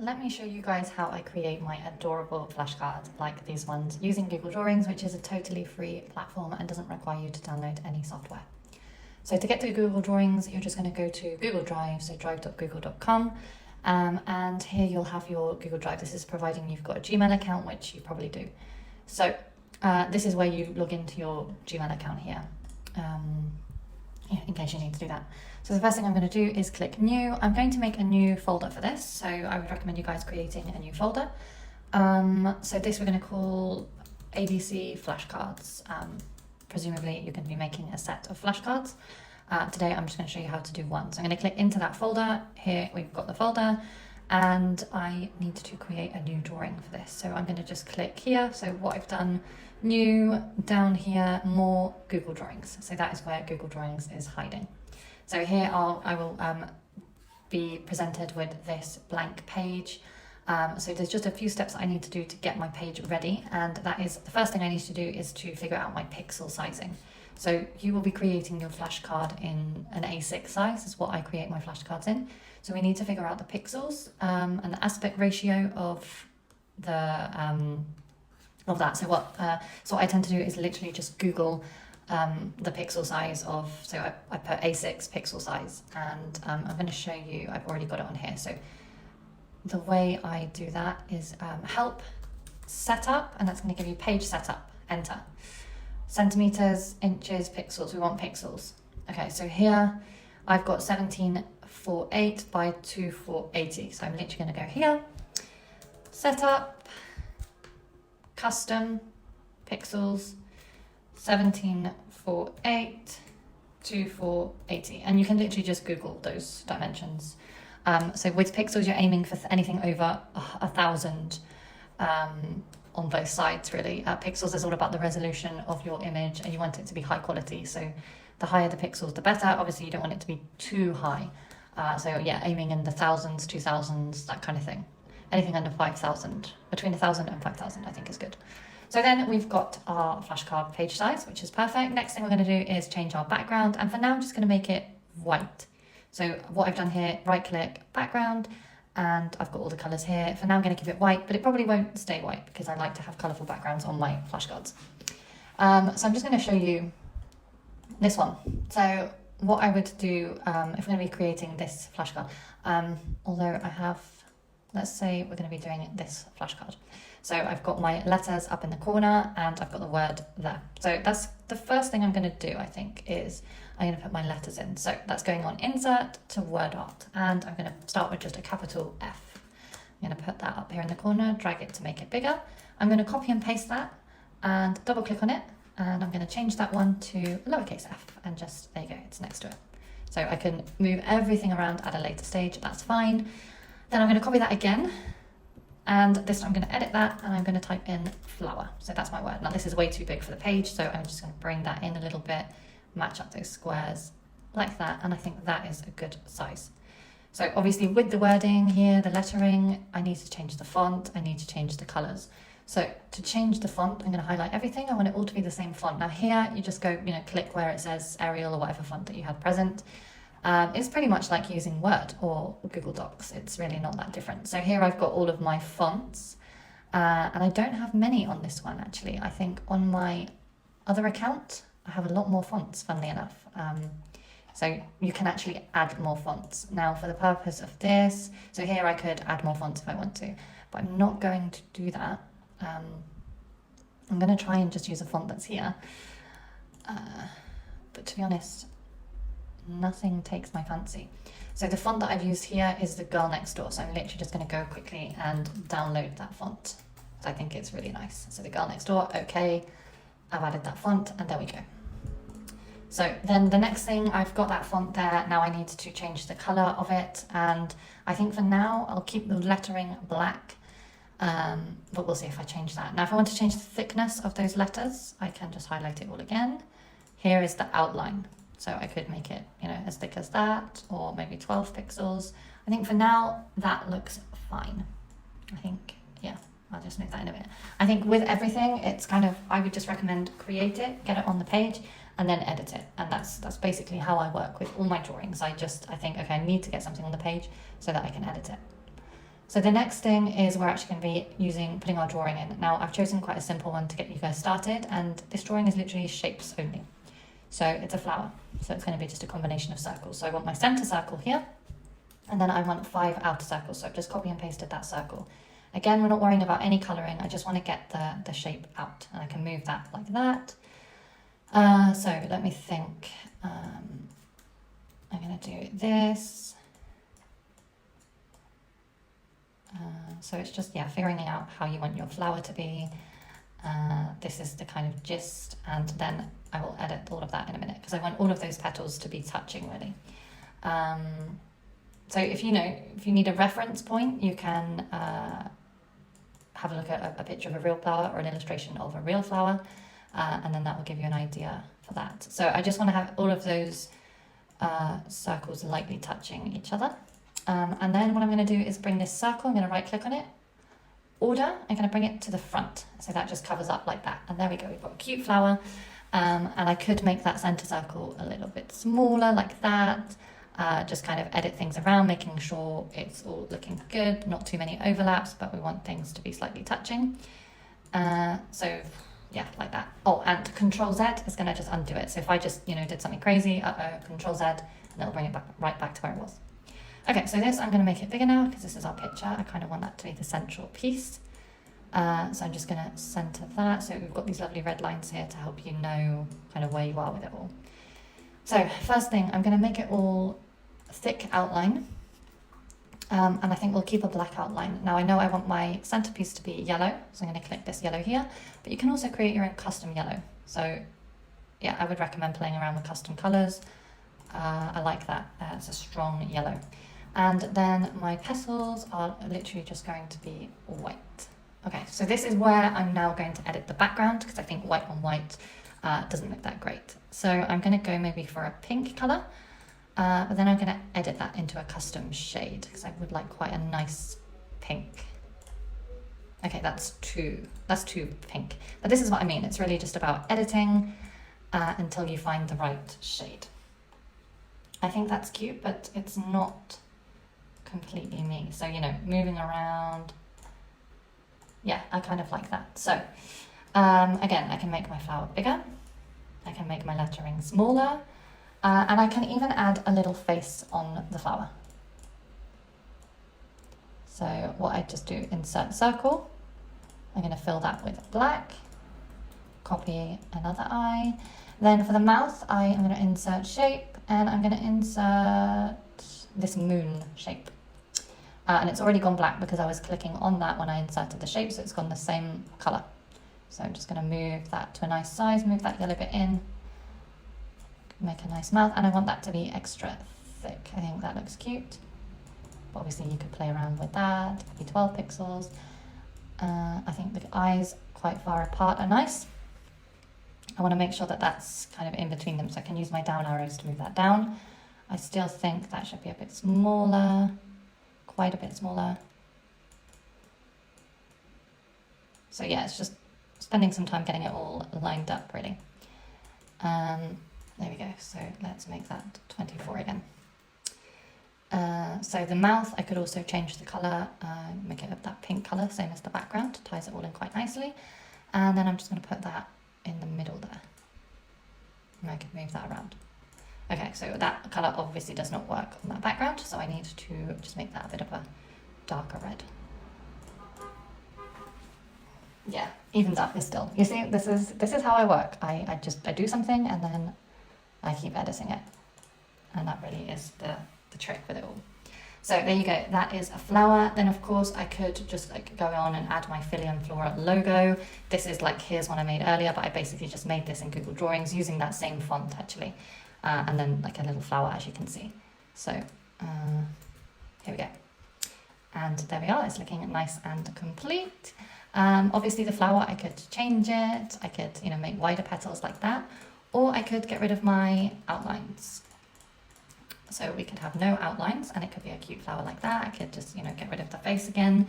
Let me show you guys how I create my adorable flashcards like these ones using Google Drawings, which is a totally free platform and doesn't require you to download any software. So to get to Google Drawings, you're just going to go to Google Drive, so drive.google.com, and here you'll have your Google Drive. This is providing you've got a Gmail account, which you probably do. So this is where you log into your Gmail account here. In case you need to do that. So the first thing I'm going to do is click new. I'm going to make a new folder for this, so I would recommend you guys creating a new folder. So this we're going to call ABC flashcards. Presumably you're going to be making a set of flashcards. Today I'm just going to show you how to do one. So I'm going to click into that folder. Here we've got the folder, and I need to create a new drawing for this. So I'm going to just click here. So what I've done, new, down here, more, Google Drawings. So that is where Google Drawings is hiding. So here I will be presented with this blank page. So there's just a few steps I need to do to get my page ready, and that is the first thing I need to do is to figure out my pixel sizing. So you will be creating your flashcard in an A6 size, is what I create my flashcards in. So we need to figure out the pixels and the aspect ratio of the that. So what I tend to do is literally just Google the pixel size of, so I put A6 pixel size, and I'm going to show you, I've already got it on here. So the way I do that is help setup, and that's going to give you page setup, enter. Centimeters, inches, pixels, we want pixels. Okay, so here I've got 1748 by 2480. So I'm literally going to go here, setup, custom, pixels, 1748, 2480. And you can literally just Google those dimensions. So with pixels, you're aiming for anything over 1,000 on both sides, really. Pixels is all about the resolution of your image, and you want it to be high quality. So the higher the pixels, the better. Obviously, you don't want it to be too high. So yeah, aiming in the thousands, 2,000s, that kind of thing. Anything under 5,000, between 1,000 and 5,000, I think is good. So then we've got our flashcard page size, which is perfect. Next thing we're going to do is change our background. And for now, I'm just going to make it white. So what I've done here, right click, background, and I've got all the colours here. For now, I'm going to keep it white, but it probably won't stay white because I like to have colourful backgrounds on my flashcards. So I'm just going to show you this one. So what I would do, if we're going to be creating this flashcard, although I have, let's say we're going to be doing this flashcard. So I've got my letters up in the corner, and I've got the word there. So that's the first thing I'm going to do, I think, is I'm going to put my letters in. So that's going on insert to word art, and I'm going to start with just a capital F. I'm going to put that up here in the corner, drag it to make it bigger. I'm going to copy and paste that and double click on it, and I'm going to change that one to lowercase f, and just, there you go, it's next to it. So I can move everything around at a later stage, that's fine. Then I'm going to copy that again, and this time I'm going to edit that, and I'm going to type in flower. So that's my word. Now this is way too big for the page, so I'm just going to bring that in a little bit, match up those squares like that, and I think that is a good size. So obviously with the wording here, the lettering, I need to change the font, I need to change the colours. So to change the font, I'm going to highlight everything. I want it all to be the same font. Now here, you just go, click where it says Arial or whatever font that you had present. It's pretty much like using Word or Google Docs. It's really not that different. So here I've got all of my fonts, and I don't have many on this one actually. I think on my other account, I have a lot more fonts, funnily enough. So you can actually add more fonts. Now for the purpose of this, so here I could add more fonts if I want to, but I'm not going to do that. I'm going to try and just use a font that's here. But to be honest, nothing takes my fancy. So the font that I've used here is the Girl Next Door. So I'm literally just going to go quickly and download that font. So I think it's really nice. So the Girl Next Door, okay. I've added that font, and there we go. So then the next thing, I've got that font there. Now I need to change the color of it. And I think for now, I'll keep the lettering black. But we'll see if I change that. Now, if I want to change the thickness of those letters, I can just highlight it all again. Here is the outline. So I could make it, as thick as that, or maybe 12 pixels. I think for now, that looks fine. I think, yeah, I'll just move that in a bit. I think with everything, it's kind of, I would just recommend create it, get it on the page, and then edit it. And that's basically how I work with all my drawings. I think, okay, I need to get something on the page so that I can edit it. So the next thing is we're actually going to be putting our drawing in. Now I've chosen quite a simple one to get you guys started, and this drawing is literally shapes only. So it's a flower, so it's going to be just a combination of circles. So I want my center circle here, and then I want 5 outer circles. So I've just copy and pasted that circle. Again, we're not worrying about any colouring, I just want to get the shape out, and I can move that like that. So let me think, I'm going to do this. So it's just, yeah, figuring out how you want your flower to be. This is the kind of gist, and then I will edit all of that in a minute because I want all of those petals to be touching really. So if you need a reference point, you can have a look at a picture of a real flower or an illustration of a real flower, and then that will give you an idea for that. So I just want to have all of those circles lightly touching each other. And then what I'm going to do is bring this circle, I'm going to right click on it, order, I'm going to bring it to the front. So that just covers up like that. And there we go, we've got a cute flower. And I could make that center circle a little bit smaller like that. Just kind of edit things around, making sure it's all looking good, not too many overlaps, but we want things to be slightly touching. So yeah, like that. Oh, and Control Z is going to just undo it. So if I just, did something crazy, Control Z, and it'll bring it right back to where it was. Okay, so this, I'm going to make it bigger now because this is our picture. I kind of want that to be the central piece. So I'm just going to center that. So we've got these lovely red lines here to help you know kind of where you are with it all. So first thing, I'm going to make it all thick outline. And I think we'll keep a black outline. Now I know I want my centerpiece to be yellow, so I'm going to click this yellow here, but you can also create your own custom yellow. So yeah, I would recommend playing around with custom colors. I like that, it's a strong yellow. And then my petals are literally just going to be white. Okay, so this is where I'm now going to edit the background because I think white on white doesn't look that great. So I'm going to go maybe for a pink color, but then I'm going to edit that into a custom shade because I would like quite a nice pink. Okay, that's too pink. But this is what I mean. It's really just about editing until you find the right shade. I think that's cute, but it's not completely me. So, moving around. Yeah, I kind of like that. So, again, I can make my flower bigger. I can make my lettering smaller. And I can even add a little face on the flower. So what I just do, insert circle. I'm going to fill that with black. Copy another eye. Then for the mouth, I am going to insert shape, and I'm going to insert this moon shape. And it's already gone black because I was clicking on that when I inserted the shape, so it's gone the same color. So I'm just going to move that to a nice size, move that yellow bit in, make a nice mouth, and I want that to be extra thick. I think that looks cute. But obviously you could play around with that. It could be 12 pixels. I think the eyes quite far apart are nice. I want to make sure that that's kind of in between them, so I can use my down arrows to move that down. I still think that should be a bit smaller, quite a bit smaller. So yeah, it's just spending some time getting it all lined up really. There we go, so let's make that 24 again. So the mouth, I could also change the colour, make it that pink colour, same as the background, ties it all in quite nicely. And then I'm just going to put that in the middle there. And I can move that around. Okay, so that colour obviously does not work on that background, so I need to just make that a bit of a darker red. Yeah, even darker still. You see, this is how I work. I do something and then I keep editing it. And that really is the trick with it all. So there you go, that is a flower. Then of course I could just go on and add my Philly and Flora logo. This is here's one I made earlier, but I basically just made this in Google Drawings using that same font actually. And then a little flower, as you can see. So here we go. And there we are, it's looking nice and complete. Obviously the flower, I could change it. I could, make wider petals like that, or I could get rid of my outlines. So we could have no outlines and it could be a cute flower like that. I could just, get rid of the face again.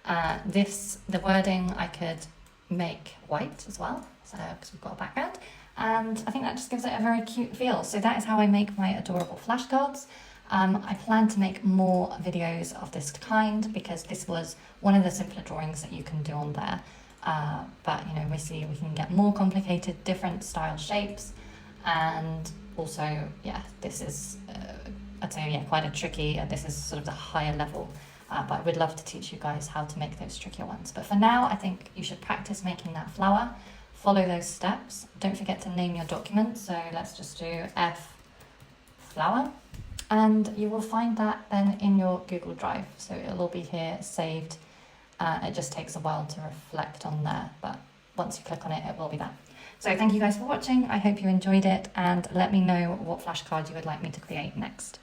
The wording I could make white as well, so because we've got a background. And I think that just gives it a very cute feel. So that is how I make my adorable flashcards. I plan to make more videos of this kind because this was one of the simpler drawings that you can do on there. But you know, we see we can get more complicated, different style shapes, and also, yeah, this is, I'd say, yeah, quite a tricky, this is sort of the higher level, but I would love to teach you guys how to make those trickier ones. But for now, I think you should practice making that flower, follow those steps, don't forget to name your document, so let's just do F flower, and you will find that then in your Google Drive, so it'll all be here saved. It just takes a while to reflect on there, but once you click on it, it will be there. So thank you guys for watching. I hope you enjoyed it, and let me know what flashcard you would like me to create next.